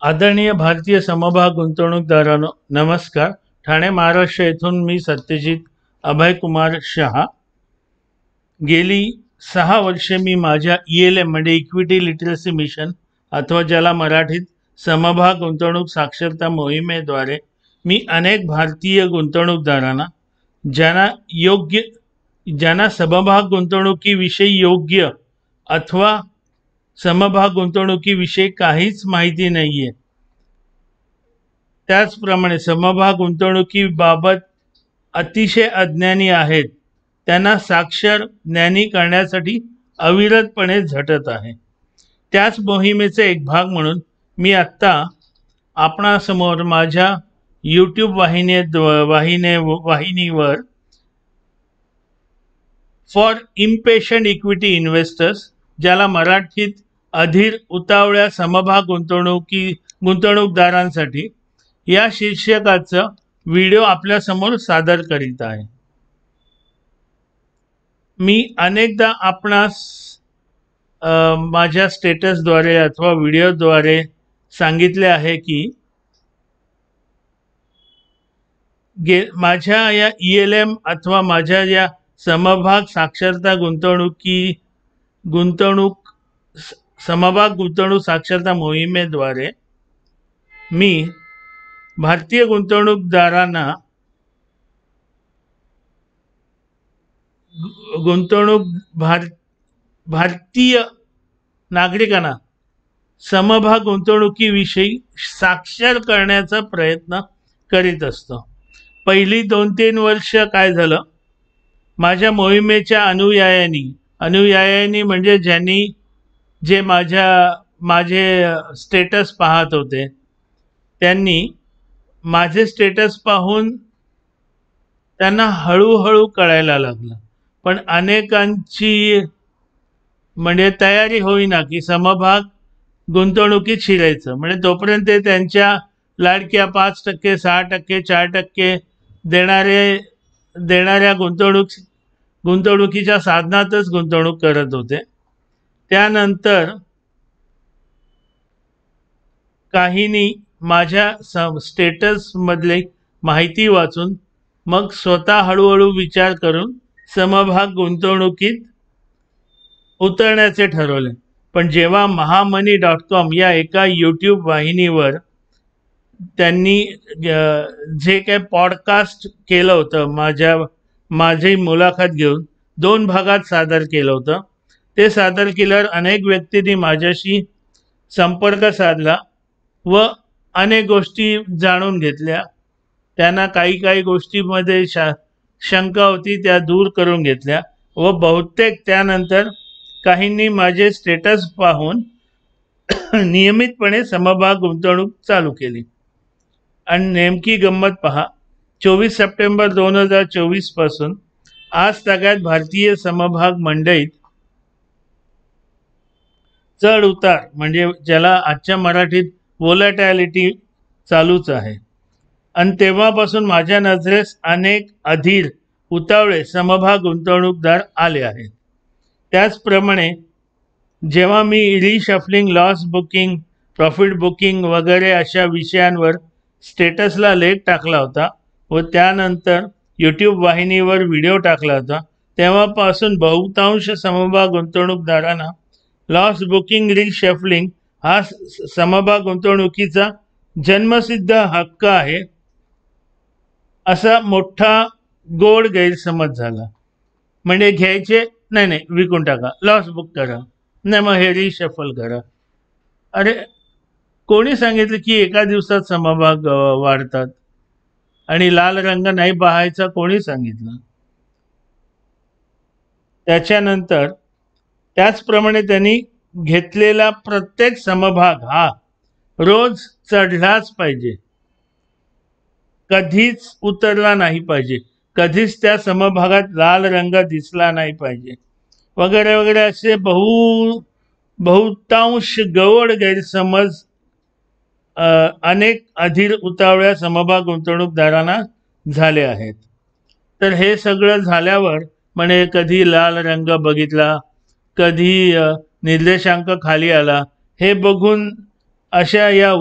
आदरणीय भारतीय समभाग गुंतवणूकदारांनो, नमस्कार. ठाणे महाराष्ट्र येथून मी सत्यजित अभय कुमार शहा. गेली 6 वर्षे मी माझ्या ELM म्हणजे इक्विटी लिटरसी मिशन अथवा ज्याला मराठीत समभाग गुंतवणूक साक्षरता मोहिमेद्वारे मी अनेक भारतीय गुंतवणूकदारांना ज्यांना समभाग गुंतवणुकीविषयी योग्य अथवा समभाग गुंतवणुकीविषयी काहीच माहिती नाहीये, त्याचप्रमाणे समभाग गुंतवणुकीबाबत अतिशय अज्ञानी आहेत, त्यांना साक्षर ज्ञानी करण्यासाठी अविरतपणे झटत आहे. त्याच मोहिमेचे एक भाग म्हणून मी आत्ता आपणासमोर माझ्या YouTube वाहिनीवर फॉर इम्पेशंट इक्विटी इन्व्हेस्टर्स, ज्याला मराठीत अधीर उतावळ्या समभाग गुंतवणूकदारांसाठी, या शीर्षकाचा व्हिडिओ आपल्यासमोर सादर करीत आहे. मी अनेकदा आपणास माझ्या स्टेटसद्वारे अथवा व्हिडिओद्वारे सांगितले आहे की माझ्या या ELM अथवा माझ्या या समभाग साक्षरता समभाग गुंतवणूक साक्षरता मोहिमेद्वारे मी भारतीय गुंतवणूकदारांना भारतीय नागरिकांना समभाग गुंतवणुकीविषयी साक्षर करण्याचा प्रयत्न करीत असतो. पहिली 2-3 वर्ष काय झालं, माझ्या मोहिमेच्या अनुयायांनी म्हणजे जे माझे स्टेटस पाहत होते, त्यांनी माझे स्टेटस पाहून त्यांना हळूहळू कळायला लागलं. पण अनेकांची म्हणजे तयारी होईना की समभाग गुंतवणुकीत शिरायचं. म्हणजे तोपर्यंत त्यांच्या लाडक्या 5%, 6%, 4% देणाऱ्या गुंतवणुकीच्या साधनातच गुंतवणूक करत होते. त्यानंतर काहींनी माझ्या स्टेटसमधली माहिती वाचून मग स्वतः हळूहळू विचार करून समभाग गुंतवणुकीत उतरण्याचे ठरवले. पण जेव्हा महामनी.com या एका YouTube वाहिनीवर त्यांनी जे काही पॉडकास्ट केलं होतं, माझी मुलाखत घेऊन 2 भागात सादर केलं होतं, ते सादर केल्यावर अनेक व्यक्तींनी माझ्याशी संपर्क साधला व अनेक गोष्टी जाणून घेतल्या. त्यांना काही गोष्टीमध्ये शंका होती, त्या दूर करून घेतल्या व बहुतेक त्यानंतर काहींनी माझे स्टेटस पाहून नियमितपणे समभाग गुंतवणूक चालू केली. आणि नेमकी गंमत पहा, 24 सप्टेंबर 2024 पासून आज तागायत भारतीय समभाग मंडईत चढ उतार म्हणजे ज्याला आजच्या मराठीत व्होलॅटिलिटी चालूच आहे. आणि तेव्हापासून माझ्या नजरेस अनेक अधीर उतावळे समभाग गुंतवणूकदार आले आहेत. त्याचप्रमाणे जेव्हा मी reshuffling, loss booking, profit booking वगैरे अशा विषयांवर स्टेटसला लेख टाकला होता व त्यानंतर YouTube वाहिनीवर व्हिडिओ टाकला होता, तेव्हापासून बहुतांश समभाग गुंतवणूकदारांना लॉस बुकिंग, रिशफलिंग हा समभाग गुंतवणुकीचा जन्मसिद्ध हक्क आहे असा मोठा गोड गैरसमज झाला. म्हणजे घ्यायचे नाही, विकून टाका, लॉस बुक करा, नाही मग हे रिशफल करा. अरे कोणी सांगितलं की एका दिवसात समभाग वाढतात आणि लाल रंग नाही पाहायचा, कोणी सांगितलं? त्याच्यानंतर त्याचप्रमाणे त्यांनी घेतलेला प्रत्येक समभाग हा रोज चढलाच पाहिजे, कधीच उतरला नाही पाहिजे, कधीच त्या समभागात लाल रंग दिसला नाही पाहिजे वगैरे वगैरे असे बहुतांश गवळ गैरसमज अनेक अधीर उतावळ्या समभाग गुंतवणूकदारांना झाले आहेत. तर हे सगळं झाल्यावर म्हणे कधी लाल रंग बघितला, कधी निर्देशांक खाली आला, हे बघून अशा या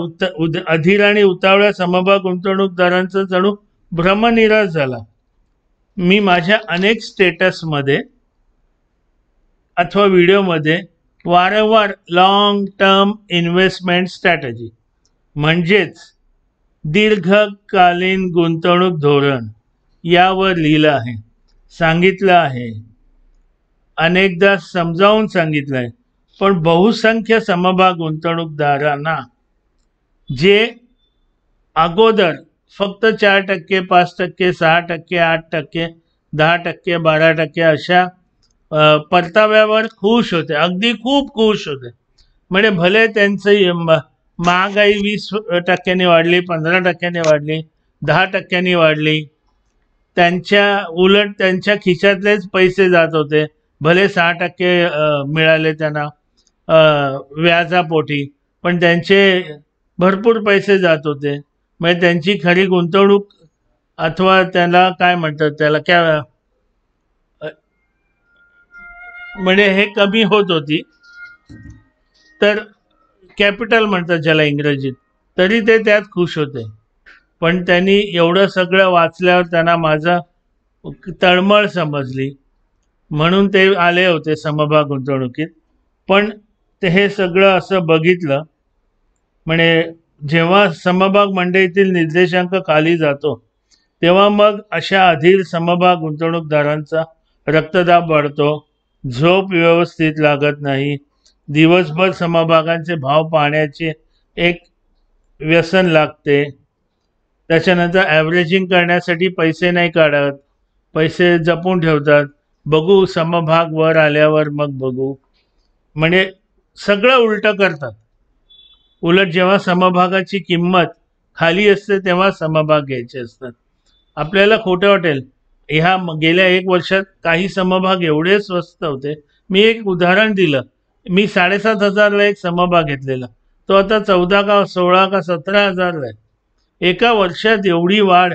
अधीर आणि उतावळ्या समभाग गुंतवणूकदारांचा जणू भ्रमनिरास झाला. मी माझ्या अनेक स्टेटसमध्ये अथवा व्हिडिओमध्ये वारंवार लॉंग टर्म इन्व्हेस्टमेंट स्ट्रॅटजी म्हणजेच दीर्घकालीन गुंतवणूक धोरण यावर लिहिलं आहे, सांगितलं आहे, अनेकदा समजावून सांगितलं आहे. पण बहुसंख्य समभाग गुंतवणूकदारांना जे अगोदर फक्त 4%, 5%, 6%, 8%, 10%, 12% अशा परताव्यावर खुश होते, अगदी खूप खुश होते. म्हणजे भले त्यांचं महागाई 20% वाढली, 15% वाढली, 10% वाढली, त्यांच्या उलट त्यांच्या खिशातलेच पैसे जात होते. भले 6% मिळाले त्यांना व्याजापोटी, पण त्यांचे भरपूर पैसे जात होते. म्हणजे त्यांची खरी गुंतवणूक अथवा त्याला काय म्हणतात, त्याला काय म्हणजे हे कमी होत होती. तर कॅपिटल म्हणतात ज्याला इंग्रजीत, तरी ते त्यात खुश होते. पण त्यांनी एवढं सगळं वाचल्यावर त्यांना माझा तळमळ समजली, म्हणून ते आले होते समभाग गुंतवणुकीत. पण ते हे सगळं असं बघितलं, म्हणजे जेव्हा समभाग मंडईतील निर्देशांक खाली जातो तेव्हा मग अशा अधीर समभाग गुंतवणूकदारांचा रक्तदाब वाढतो, झोप व्यवस्थित लागत नाही, दिवसभर समभागांचे भाव पाहण्याचे एक व्यसन लागते. त्याच्यानंतर ॲव्हरेजिंग करण्यासाठी पैसे नाही काढत, पैसे जपून ठेवतात, बघू समभाग वर आल्यावर मग बघू, म्हणजे सगळं उलटं करतात. उलट जेव्हा समभागाची किंमत खाली असते तेव्हा समभाग घ्यायचे असतात. आपल्याला खोटं वाटेल, ह्या गेल्या 1 वर्षात काही समभाग एवढे स्वस्त होते. मी एक उदाहरण दिलं, मी 7,500ला एक समभाग घेतलेला, तो आता 14 का 16 का 17,000ला आहे. एका वर्षात एवढी वाढ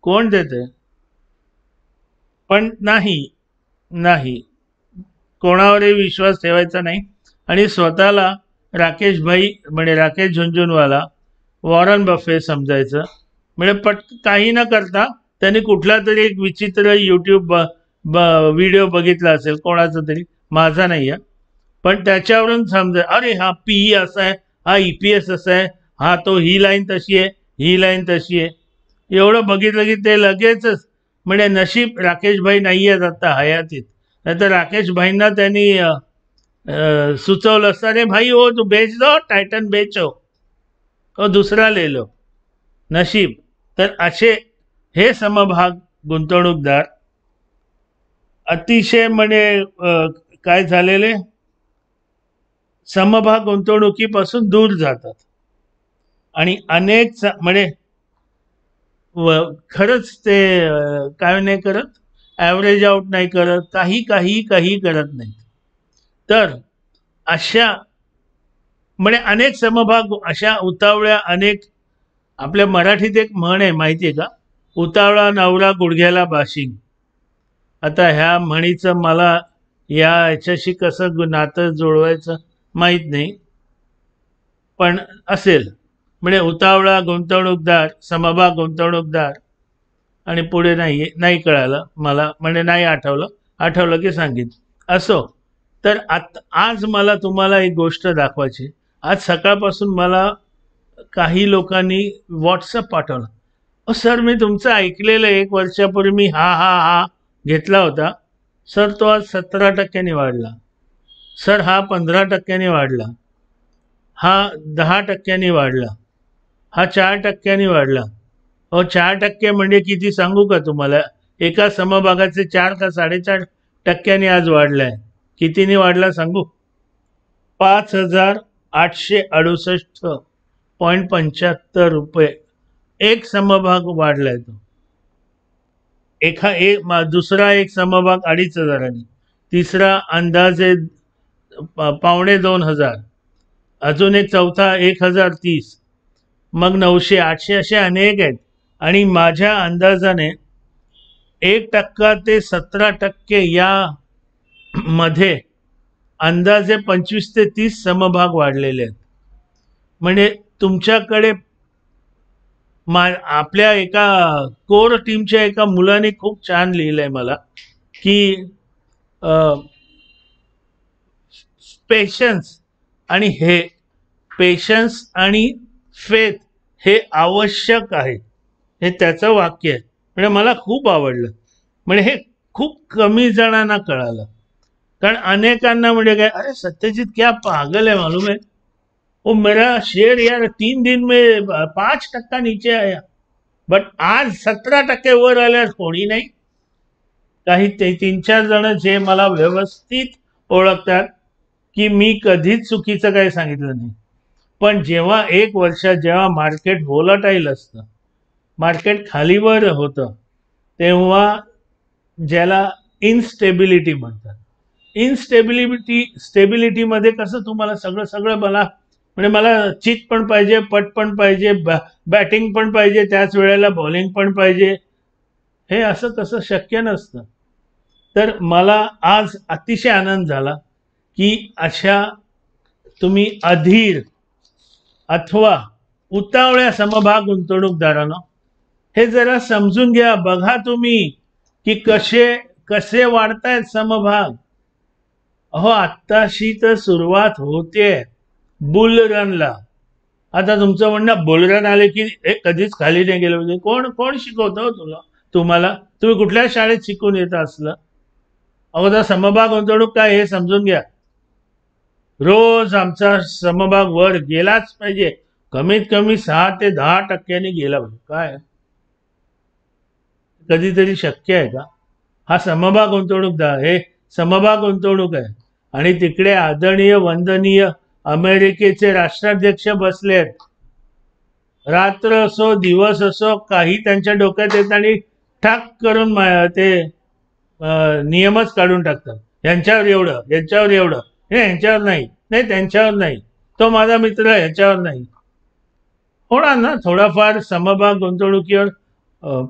कोण देते? पण नाही, कोणावरही विश्वास ठेवायचा नाही. आणि स्वतःला राकेश भाई म्हणजे राकेश झुंझुनवाला, वॉरन बफे समजायचं. म्हणजे काही न करता त्यांनी कुठला तरी एक विचित्र यूट्यूब व्हिडिओ बघितला असेल कोणाचा तरी, माझा नाही आहे, पण त्याच्यावरून समजा अरे हा PE असा आहे, हा EPS असा आहे, हा तो ही लाईन तशी आहे, ही लाईन तशी आहे. एवढं बघितलं की ते लगेचच, म्हणजे नशीब राकेश भाई नाही आहेत आता हयातीत, नाहीतर राकेश भाईंना त्यांनी सुचवलं असतं, अरे भाई हो तू बेच दो, टायटन बेचो और दूसरा ले लो. नशीब. तर असे हे समभाग गुंतवणूकदार अतिशय म्हणजे काय झालेले, समभाग गुंतवणुकीपासून दूर जातात आणि अनेक म्हणजे खरंच ते काय नाही करत, ॲव्हरेज आउट नाही करत, काही करत नाही. तर अशा म्हणजे अनेक समभाग अशा उतावळ्या, अनेक, आपल्या मराठीत एक म्हण आहे माहिती आहे का, उतावळा नवरा गुडघ्याला बाशिंग. आता ह्या म्हणीचं मला याच्याशी कसं नातं जोडवायचं माहीत नाही, पण असेल. म्हणजे उतावळा गुंतवणूकदार, समभाग गुंतवणूकदार, आणि पुढे नाही कळालं मला, म्हणजे नाही आठवलं की सांगित असो. तर आज मला तुम्हाला एक गोष्ट दाखवायची. आज सकाळपासून मला काही लोकांनी व्हॉट्सअप पाठवलं, सर मी तुमचं ऐकलेलं 1 वर्षापूर्वी मी हा घेतला होता सर, तो आज 17% वाढला, सर हा 15% वाढला, हा 10% वाढला, हा 4% वाढला. 4% म्हणजे किती सांगू का तुम्हाला? एका समभागाचे 4 का 4.5% आज वाढलाय. कितीने वाढला सांगू? 5,868.75 रुपये एक समभाग वाढलाय तो. दुसरा एक समभाग 2,500, तिसरा अंदाजे 1,250, अजून एक चौथा 1,030, मग 900, 800 असे अनेक आहेत. आणि माझ्या अंदाजाने 1% ते 17% या मध्ये अंदाजे 25 ते 30 समभाग वाढलेले आहेत. म्हणजे तुमच्याकडे आपल्या एका कोर टीमच्या एका मुलाने खूप छान लिहिलंय मला की पेशन्स आणि हे पेशन्स आणि फेथ हे आवश्यक आहे, हे त्याचं वाक्य आहे. म्हणजे मला खूप आवडलं. म्हणजे हे खूप कमी जणांना कळालं, कारण अनेकांना म्हणजे काय, अरे सत्यजित क्या पागल है मालूम है, वो मेरा शेयर यार 3 दिन में 5% नीचे आया, बट आज 17% वर आल्यास कोणी नाही. काही 3-4 जण जे मला व्यवस्थित ओळखतात की मी कधीच चुकीचं काही सांगितलं नाही. पण जेव्हा 1 वर्षात जेव्हा मार्केट व्होलाटाईल असतं, मार्केट खालीवर होतं, तेव्हा ज्याला इनस्टेबिलिटी म्हणतात, स्टेबिलिटीमध्ये कसं तुम्हाला सगळं मला म्हणजे मला चित पण पाहिजे, पट पण पाहिजे, बॅटिंग पण पाहिजे, त्याच वेळेला बॉलिंग पण पाहिजे, हे असं कसं शक्य नसतं. तर मला आज अतिशय आनंद झाला की अशा तुम्ही अधीर अथवा उतावळ्या समभाग गुंतवणूकदारांनो, हे जरा समजून घ्या. बघा तुम्ही की कसे वाढतायत समभाग. अहो आत्ताशी तर सुरुवात होते बुल रनला. आता तुमचं म्हणणं बुल रन आले की कधीच खाली नाही गेलं म्हणजे कोण शिकवतं तुम्हाला? तुम्ही कुठल्या शाळेत शिकून येत असलं? अगोदर समभाग गुंतवणूक काय हे समजून घ्या. रोज आमचा समभाग वर गेलाच पाहिजे, कमीत कमी 6 ते 10% गेला पाहिजे. काय कधीतरी शक्य आहे का? हा समभाग गुंतवणूकदार, हे समभाग गुंतवणूक आहे. आणि तिकडे आदरणीय वंदनीय अमेरिकेचे राष्ट्राध्यक्ष बसले आहेत. रात्र असो दिवस असो काही त्यांच्या डोक्यात येत आणि ठाक करून ते नियमच काढून टाकतात. यांच्यावर एवढं, यांच्यावर एवढं, हे यांच्यावर नाही, त्यांच्यावर नाही, तो माझा मित्र आहे, यांच्यावर नाही. होणार ना थोडाफार समभाग गुंतवणुकीवर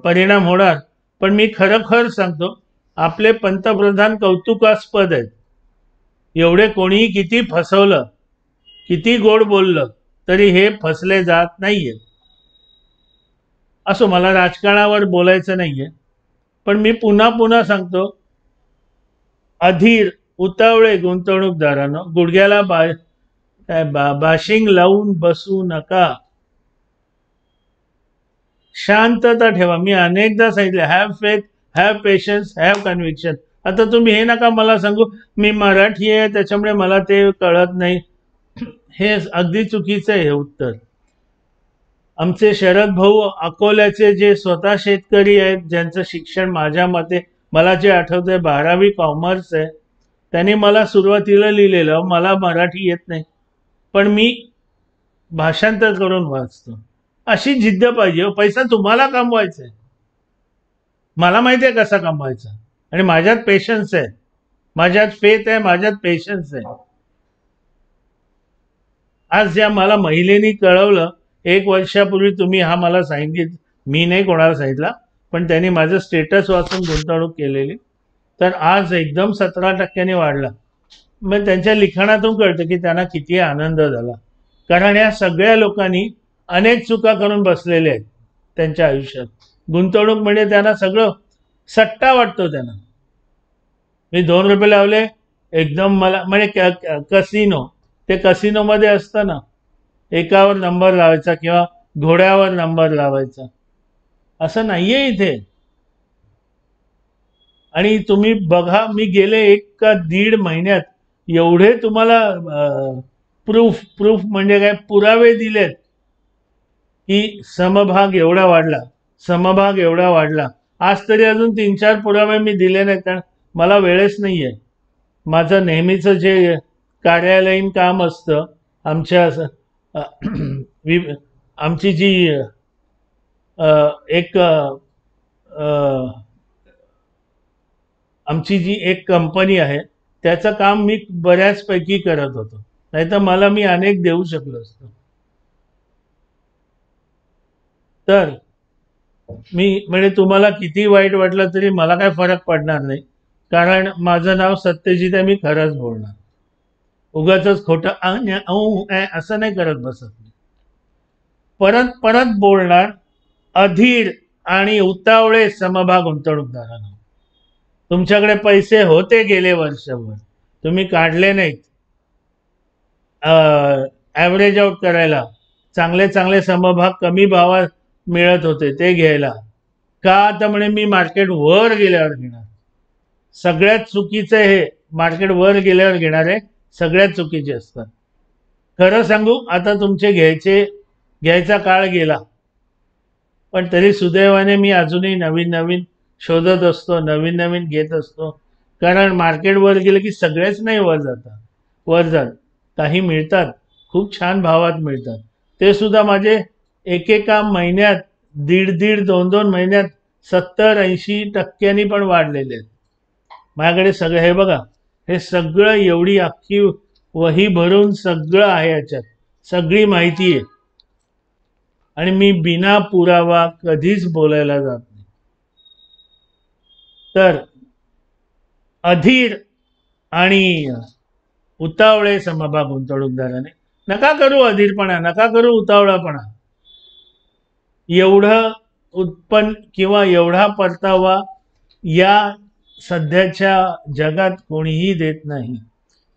परिणाम होणार. पण मी खरोखर सांगतो, आपले पंतप्रधान कौतुकास्पद आहेत. एवढे कोणीही किती फसवलं, किती गोड बोललं, तरी हे फसले जात नाहीये. असो, मला राजकारणावर बोलायचं नाहीये, पण मी पुन्हा सांगतो, अधीर उतावळे गुंतवणूकदारांनो, गुडघ्याला बाशिंग लावून बसू नका. शांतता ठेवा. मी अनेकदा सांगितले, have faith, have patience, have conviction. आता तुम्ही हे नका मला सांगू मी मराठी आहे त्याच्यामुळे मला ते कळत नाही. हे अगदी चुकीचं आहे हे उत्तर. आमचे शरद भाऊ अकोल्याचे जे स्वतः शेतकरी आहेत, ज्यांचं शिक्षण माझ्या मते मला जे आठवतंय 12वी कॉमर्स आहे, त्यांनी मला सुरुवातीला लिहिलेलं, मला मराठी येत नाही पण मी भाषांतर करून वाचतो. अशी जिद्द पाहिजे. पैसा तुम्हाला कमवायचा आहे, मला माहिती आहे कसा कमवायचा, आणि माझ्यात पेशन्स आहे, माझ्यात फेथ आहे, माझ्यात पेशन्स आहे. आज ज्या मला महिलेनी कळवलं 1 वर्षापूर्वी, तुम्ही हा मला सांगितलं, मी नाही कोणाला सांगितला, पण त्यांनी माझं स्टेटस वाचून गुंतवणूक केलेली, तर आज एकदम 17% वाढला. मग त्यांच्या लिखाणातून कळतं की त्यांना किती आनंद झाला. कारण या सगळ्या लोकांनी अनेक चुका करून बसलेले आहेत त्यांच्या आयुष्यात. गुंतवणूक म्हणजे त्यांना सगळं सट्टा वाटतो त्यांना. मी 2 रुपये लावले, एकदम मला म्हणजे कसिनो, ते कसिनोमध्ये असतं ना, एकावर नंबर लावायचा किंवा घोड्यावर नंबर लावायचा, असं नाहीये इथे. आणि तुम्ही बघा, मी गेले 1 का 1.5 महिन्यात एवढे तुम्हाला प्रूफ म्हणजे काय, पुरावे दिलेत की समभाग एवढा वाढला, समभाग एवढा वाढला. आज तरी अजून 3-4 पुरावे मी दिले नाहीत, कारण मला वेळच नाहीये. माझं नेहमीचं जे कार्यालयीन काम असतं, आमची जी एक कंपनी आहे, त्याचं काम मी बऱ्याचपैकी करत होतो, नाहीतर मला मी अनेक देऊ शकलो असतो. तर मी म्हणजे तुम्हाला किती वाईट वाटलं तरी मला काय फरक पडणार नाही, कारण माझं नाव सत्यजित आहे, मी खरंच बोलणार. उगाच खोटं असं नाही करत बसत. परत परत बोलणार अधीर आणि उतावळे समभाग गुंतवणूकदारांना. तुमच्याकडे पैसे होते गेले वर्षभर, तुम्ही काढले नाहीत ॲव्हरेज आउट करायला, चांगले चांगले समभाग कमी भावात मिळत होते ते घ्यायला. का तर म्हणे मी मार्केट वर गेल्यावर घेणार. सगळ्यात चुकीचं हे मार्केट वर गेल्यावर घेणारे सगळ्यात चुकीचे असतात. खरं सांगू, आता तुमचे घ्यायचा काळ गेला, पण तरी सुदैवाने मी अजूनही नवीन नवीन शोधत असतो, नवीन नवीन घेत असतो. कारण मार्केट वर गेलं की सगळेच नाही वर जात. काही मिळतात, खूप छान भावात मिळतात. ते सुद्धा माझे एकेका महिन्यात, दीड 2 महिन्यात 70-80% पण वाढलेले आहेत. माझ्याकडे सगळं हे बघा, हे सगळं एवढी अख्खी वही भरून सगळं आहे, याच्यात सगळी माहिती आहे. आणि मी बिना पुरावा कधीच बोलायला जात नाही. तर अधीर आणि उतावळे समभाग गुंतवणूकदाराने नका करू अधीरपणा, नका करू उतावळापणा. एवढं उत्पन्न किंवा एवढा परतावा या सध्याच्या जगात कोणीही देत नाही.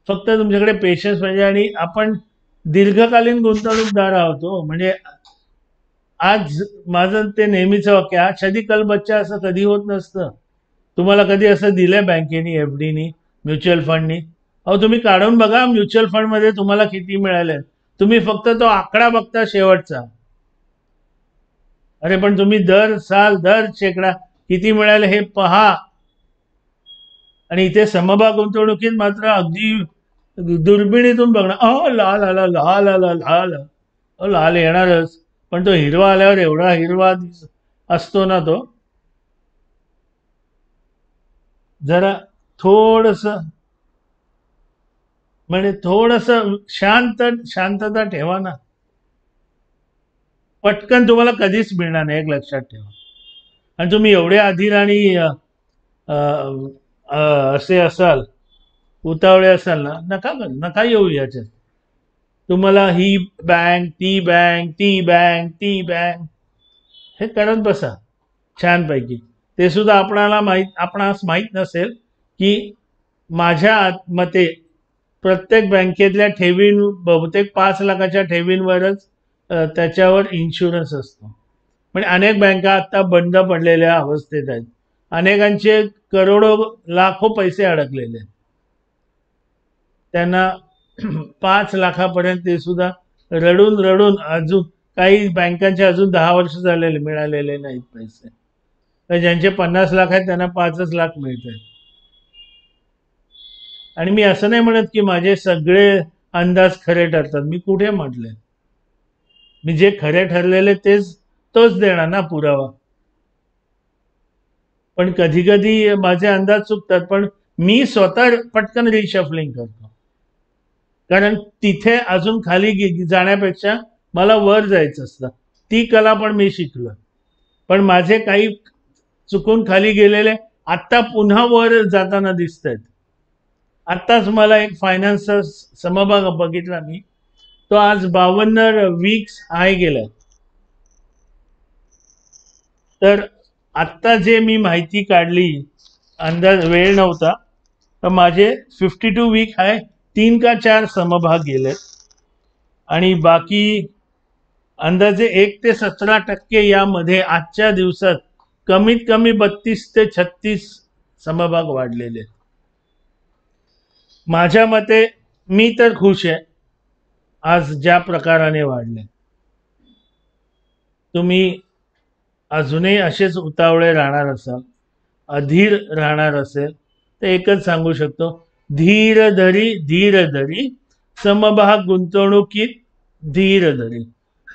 फक्त तुमच्याकडे पेशन्स पाहिजे. आणि आपण दीर्घकालीन गुंतवणूकदार आहोत. म्हणजे आज माझं ते नेहमीचं वाक्य, आज शादी कल बच्चा, असं कधी होत नसतं. तुम्हाला कधी असं दिलंय बँकेनी, एफडीनी, म्युच्युअल फंडनी? अहो तुम्ही काढून बघा म्युच्युअल फंडमध्ये तुम्हाला किती मिळाले. तुम्ही फक्त तो आकडा बघता शेवटचा. अरे पण तुम्ही दर साल दर शेकडा किती मिळाले हे पहा. आणि इथे समभाग गुंतवणुकीत मात्र अगदी दुर्बिणीतून बघणार. लाल आला, लाल आला, लाल. लाल येणारच, पण तो हिरवा आल्यावर एवढा हिरवा असतो ना, तो जरा थोडस म्हणजे थोडस शांतता ठेवा ना. पटकन तुम्हाला कधीच मिळणार नाही, एक लक्षात ठेवा. आणि तुम्ही एवढे अधीर आणि असे असाल, उतावळे असाल ना, नका येऊ याच्यात. तुम्हाला ही बँक, ती बँक हे करत बसा छानपैकी. ते सुद्धा आपणास माहीत नसेल की माझ्या मते प्रत्येक बँकेतल्या ठेवीं, बहुतेक 5 लाखाच्या ठेवींवरच त्याच्यावर इन्शुरन्स असतो. म्हणजे अनेक बँका आता बंद पडलेल्या अवस्थेत आहेत. अनेकांचे करोडो लाखो पैसे अडकलेले आहेत. त्यांना 5 लाखापर्यंत ते सुद्धा रडून अजून काही बँकांचे अजून 10 वर्ष झालेले मिळालेले नाहीत पैसे. तर ज्यांचे 50 लाख आहेत त्यांना 5 लाख मिळत आहेत. आणि मी असं नाही म्हणत की माझे सगळे अंदाज खरे ठरतात. मी कुठे म्हटले? मी जे खरे ठरलेले तोच देणार ना पुरावा. पण कधी कधी माझे अंदाज चुकतात, पण मी स्वतः पटकन रिशफलिंग करतो. कारण तिथे अजून खाली जाण्यापेक्षा मला वर जायचं असतं. ती कला पण मी शिकलो. पण माझे काही चुकून खाली गेलेले आत्ता पुन्हा वर जाताना दिसत आहेत. आत्ताच मला एक फायनान्सचा समभाग बघितला मी, तो आज 52 वीक्स हाय गेलाय. तर आत्ता जे मी माहिती काढली, अंदाज वेळ नव्हता, तर माझे 52 वीक हाय 3 का 4 समभाग गेले. आणि बाकी अंदाजे 1 ते 17% यामध्ये आजच्या दिवसात कमीत कमी 32 ते 36 समभाग वाढलेले. माझ्या मते मी तर खुश आहे आज ज्या प्रकाराने वाढले. तुम्ही अजूनही असेच उतावळे राहणार असाल, अधीर राहणार असेल, तर एकच सांगू शकतो, धीर धरी समभाग गुंतवणुकीत धीर धरी.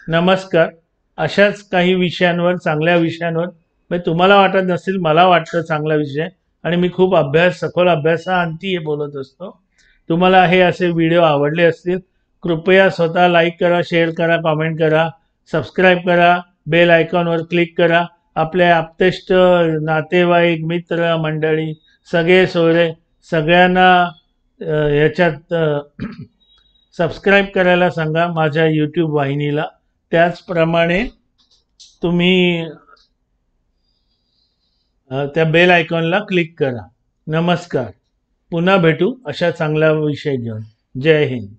नमस्कार. अशाच काही विषयांवर, चांगल्या विषयांवर, म्हणजे तुम्हाला वाटत नसेल, मला वाटतं चांगला विषय, आणि मी खूप सखोल अभ्यासाअंती हे बोलत असतो. तुम्हाला हे असे व्हिडिओ आवडले असतील, कृपया स्वतः लाईक करा, शेअर करा, कॉमेंट करा, सबस्क्राईब करा, बेल आयकॉनवर क्लिक करा. आपल्या आप्तेष्ट नातेवाईक, मित्र मंडळी, सगळे सोयरे सगळ्यांना ह्याच्यात सबस्क्राईब करायला सांगा माझ्या यूट्यूब वाहिनीला. त्याचप्रमाणे तुम्ही त्या बेल आयकॉनला क्लिक करा. नमस्कार. पुन्हा भेटू अशा चांगला विषय घेऊन. जय हिंद.